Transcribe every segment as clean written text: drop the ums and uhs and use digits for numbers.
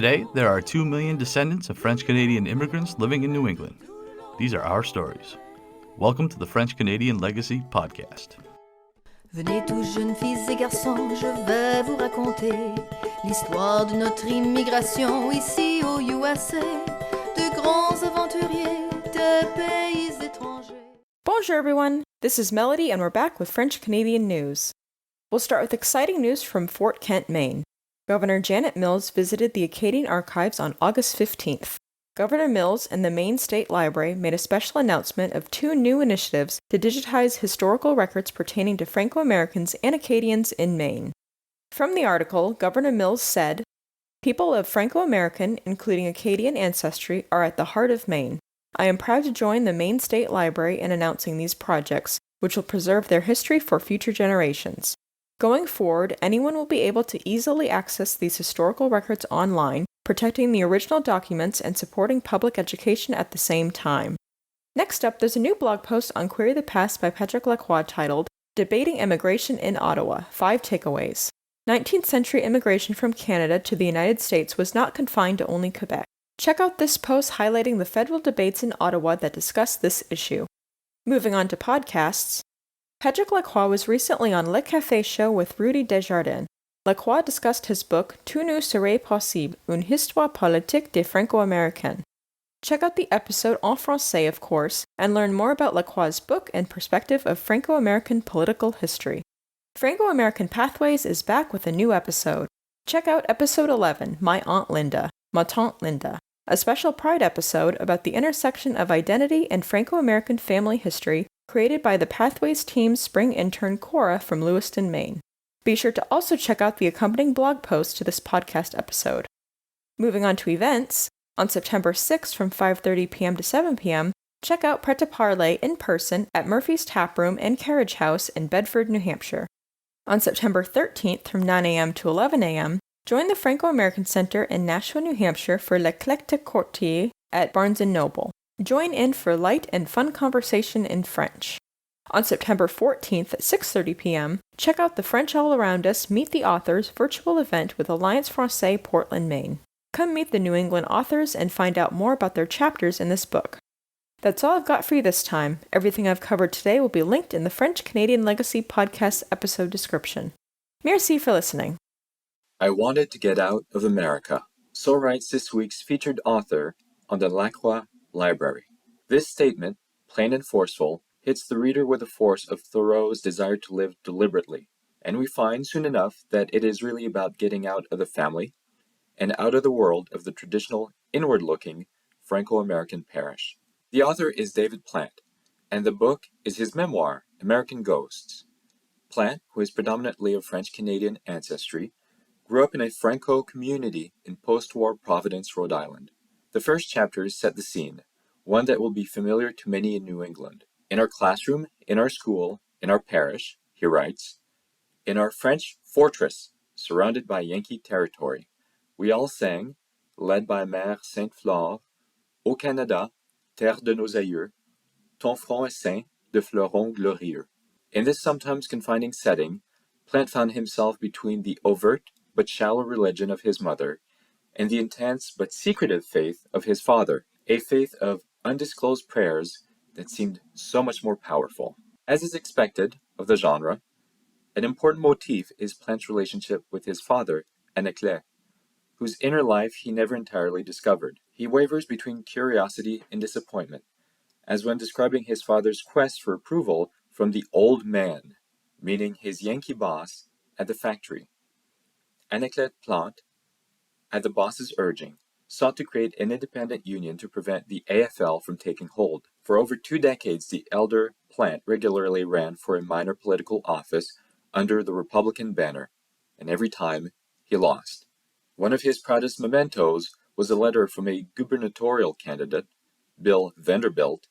Today, there are 2 million descendants of French-Canadian immigrants living in New England. These are our stories. Welcome to the French-Canadian Legacy Podcast. Venez tous jeunes filles et garçons, je vais vous raconter l'histoire de notre immigration ici au USA, de grands aventuriers, de pays étrangers. Bonjour everyone, this is Melody and we're back with French-Canadian news. We'll start with exciting news from Fort Kent, Maine. Governor Janet Mills visited the Acadian Archives on August 15th. Governor Mills and the Maine State Library made a special announcement of 2 new initiatives to digitize historical records pertaining to Franco-Americans and Acadians in Maine. From the article, Governor Mills said, "People of Franco-American, including Acadian ancestry, are at the heart of Maine. I am proud to join the Maine State Library in announcing these projects, which will preserve their history for future generations. Going forward, anyone will be able to easily access these historical records online, protecting the original documents and supporting public education at the same time." Next up, there's a new blog post on Query the Past by Patrick Lacroix titled, "Debating Immigration in Ottawa, 5 Takeaways." 19th century immigration from Canada to the United States was not confined to only Quebec. Check out this post highlighting the federal debates in Ottawa that discuss this issue. Moving on to podcasts, Patrick Lacroix was recently on Le Café Show with Rudy Desjardins. Lacroix discussed his book Tout nous serait possible, une histoire politique des Franco-Américains. Check out the episode en français, of course, and learn more about Lacroix's book and perspective of Franco-American political history. Franco-American Pathways is back with a new episode. Check out episode 11, My Aunt Linda, Ma Tante Linda, a special Pride episode about the intersection of identity and Franco-American family history created by the Pathways team's spring intern Cora from Lewiston, Maine. Be sure to also check out the accompanying blog post to this podcast episode. Moving on to events, on September 6th from 5:30 p.m. to 7 p.m., check out Pret a Parler in person at Murphy's Tap Room and Carriage House in Bedford, New Hampshire. On September 13th from 9 a.m. to 11 a.m., join the Franco-American Center in Nashua, New Hampshire for l'Eclectic Courtier at Barnes & Noble. Join in for light and fun conversation in French. On September 14th at 6:30 p.m., check out the French All Around Us Meet the Authors virtual event with Alliance Française Portland, Maine. Come meet the New England authors and find out more about their chapters in this book. That's all I've got for you this time. Everything I've covered today will be linked in the French-Canadian Legacy Podcast episode description. Merci for listening. I wanted to get out of America. So writes this week's featured author on the Lacroix Library. This statement, plain and forceful, hits the reader with the force of Thoreau's desire to live deliberately, and we find soon enough that it is really about getting out of the family and out of the world of the traditional inward-looking Franco-American parish. The author is David Plante, and the book is his memoir, American Ghosts. Plante, who is predominantly of French-Canadian ancestry, grew up in a Franco community in post-war Providence, Rhode Island. The first chapters set the scene, one that will be familiar to many in New England. "In our classroom, in our school, in our parish," he writes, "in our French fortress, surrounded by Yankee territory, we all sang, led by Mère Sainte-Flore, Au Canada, terre de nos aïeux, ton front est ceint de fleurons glorieux." In this sometimes confining setting, Plante found himself between the overt but shallow religion of his mother and the intense but secretive faith of his father, a faith of undisclosed prayers that seemed so much more powerful. As is expected of the genre, an important motif is Plante's relationship with his father, Anaclet, whose inner life he never entirely discovered. He wavers between curiosity and disappointment, as when describing his father's quest for approval from the old man, meaning his Yankee boss at the factory. Anaclet Plante, at the boss's urging, sought to create an independent union to prevent the AFL from taking hold. For over 2 decades, the elder Plante regularly ran for a minor political office under the Republican banner, and every time he lost. One of his proudest mementos was a letter from a gubernatorial candidate, Bill Vanderbilt,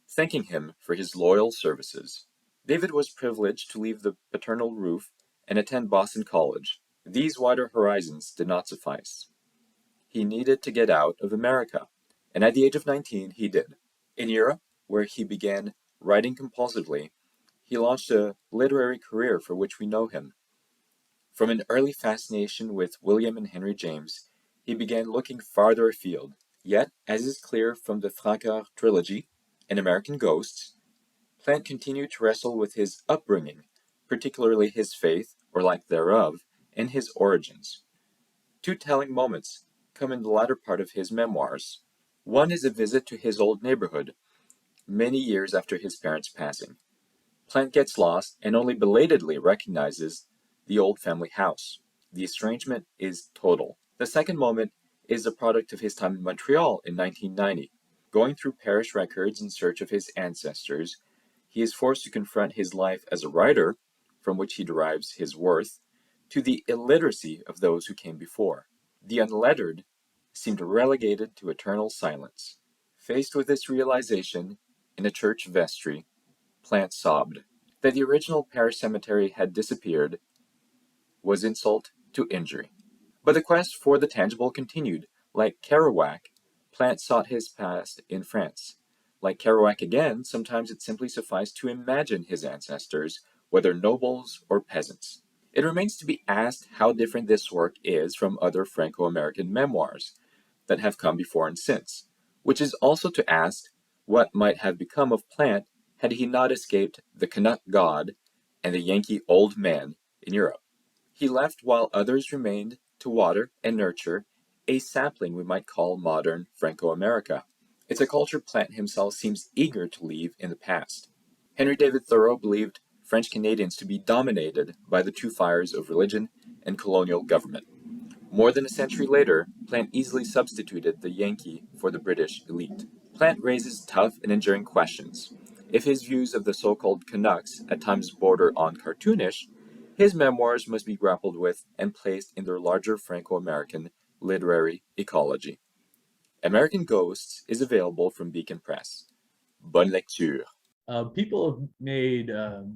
thanking him for his loyal services. David was privileged to leave the paternal roof and attend Boston College. These wider horizons did not suffice. He needed to get out of America, and at the age of 19 he did. In Europe, where he began writing compulsively, he launched a literary career for which we know him. From an early fascination with William and Henry James, he began looking farther afield. Yet, as is clear from the Francœur trilogy and American Ghosts, Plant continued to wrestle with his upbringing, particularly his faith, or lack thereof, and his origins. Two telling moments come in the latter part of his memoirs. One is a visit to his old neighborhood, many years after his parents' passing. Plant gets lost and only belatedly recognizes the old family house. The estrangement is total. The second moment is a product of his time in Montreal in 1990. Going through parish records in search of his ancestors, he is forced to confront his life as a writer, from which he derives his worth, to the illiteracy of those who came before. The unlettered seemed relegated to eternal silence. Faced with this realization, in a church vestry, Plant sobbed. That the original parish cemetery had disappeared was insult to injury. But the quest for the tangible continued. Like Kerouac, Plant sought his past in France. Like Kerouac again, sometimes it simply sufficed to imagine his ancestors, whether nobles or peasants. It remains to be asked how different this work is from other Franco-American memoirs that have come before and since, which is also to ask what might have become of Plant had he not escaped the Canuck god and the Yankee old man in Europe. He left while others remained to water and nurture a sapling we might call modern Franco-America. It's a culture Plant himself seems eager to leave in the past. Henry David Thoreau believed French Canadians to be dominated by the two fires of religion and colonial government. More than a century later, Plant easily substituted the Yankee for the British elite. Plant raises tough and enduring questions. If his views of the so-called Canucks at times border on cartoonish, his memoirs must be grappled with and placed in their larger Franco-American literary ecology. American Ghosts is available from Beacon Press. Bonne lecture. People have made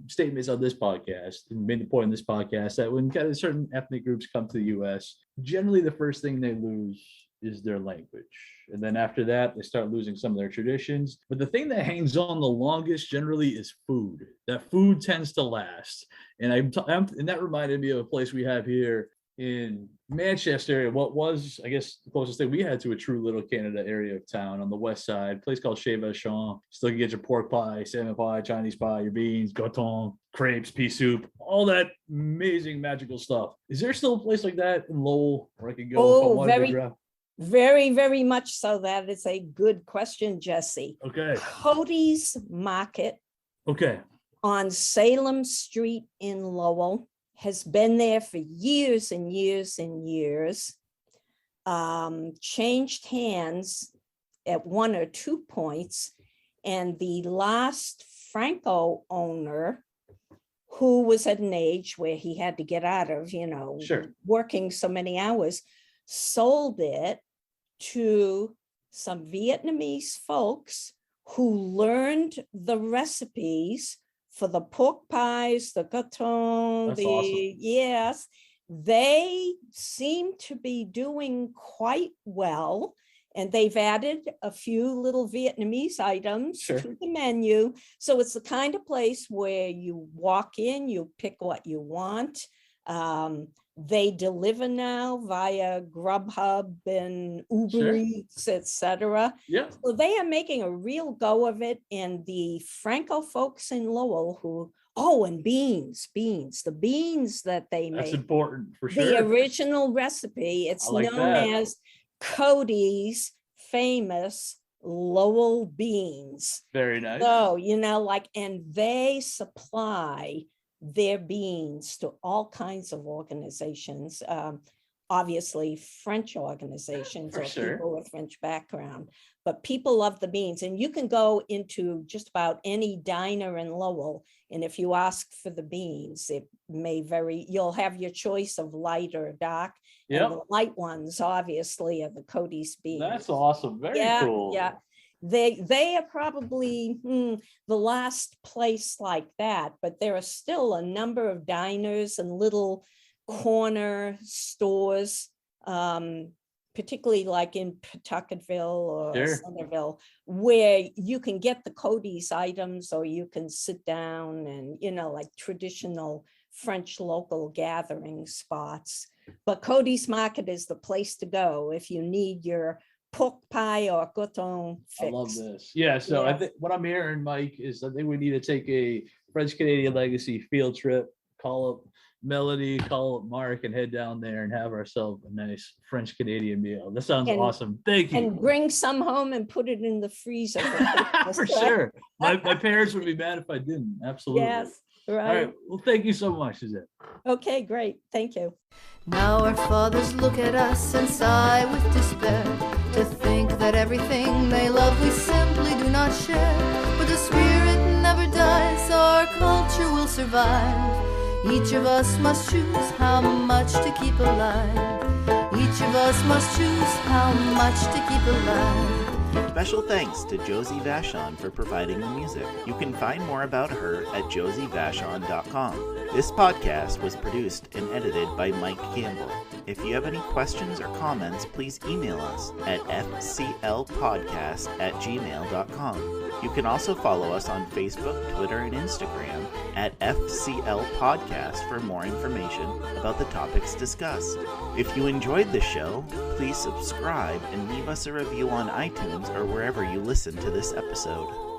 statements on this podcast and made the point in this podcast that when kind of certain ethnic groups come to the U.S., generally the first thing they lose is their language. And then after that, they start losing some of their traditions. But the thing that hangs on the longest generally is food. That food tends to last. And and that reminded me of a place we have here in Manchester, what was, I guess, the closest thing we had to a true Little Canada area of town on the west side, a place called Chez Vachon. Still can get your pork pie, salmon pie, Chinese pie, your beans, gratin, crepes, pea soup, all that amazing magical stuff. Is there still a place like that in Lowell where I could go if I wanted to grab? Very, very much so. That is a good question, Jesse. Okay. Cody's Market Okay. on Salem Street in Lowell has been there for years and years and years. Changed hands at one or 2 points. And the last Franco owner, who was at an age where he had to get out of, Sure. working so many hours, sold it to some Vietnamese folks who learned the recipes for the pork pies, the gratin, That's awesome. Yes, they seem to be doing quite well. And they've added a few little Vietnamese items Sure. to the menu. So it's the kind of place where you walk in, you pick what you want. They deliver now via Grubhub and Uber Sure. Eats, etc. Yeah. So they are making a real go of it. And the Franco folks in Lowell and the beans that they That's make, important for the sure. original recipe, it's I like known that. as Cody's famous Lowell beans. Very nice. So, and they supply their beans to all kinds of organizations, obviously French organizations For or sure. people with French background, but people love the beans. And you can go into just about any diner in Lowell, and if you ask for the beans, it may vary. You'll have your choice of light or dark. Yep. And the light ones obviously are the Cody's beans. That's awesome. Very cool. Yeah. They are probably the last place like that, but there are still a number of diners and little corner stores particularly like in Pawtucketville or Sure. Centerville, where you can get the Cody's items, or you can sit down and, like traditional French local gathering spots. But Cody's Market is the place to go if you need your pork pie or coton fix. I love this. Yeah, so I Yes. think what I'm hearing, Mike, is I think we need to take a French Canadian Legacy field trip, call up Melody, call up Mark, and head down there and have ourselves a nice French Canadian meal. That sounds And- awesome. Thank you. And bring some home and put it in the freezer. For right? sure. My parents would be mad if I didn't. Absolutely. Yes, All right. right. Well, thank you so much, Suzanne. Okay, great. Thank you. Now our fathers look at us and sigh with despair, to think that everything they love we simply do not share. But the spirit never dies, our culture will survive. Each of us must choose how much to keep alive. Each of us must choose how much to keep alive. Special thanks to Josie Vachon for providing the music. You can find more about her at josievachon.com. This podcast was produced and edited by Mike Campbell. If you have any questions or comments, please email us at fclpodcast@gmail.com. You can also follow us on Facebook, Twitter, and Instagram at FCL Podcast for more information about the topics discussed. If you enjoyed the show, please subscribe and leave us a review on iTunes or wherever you listen to this episode.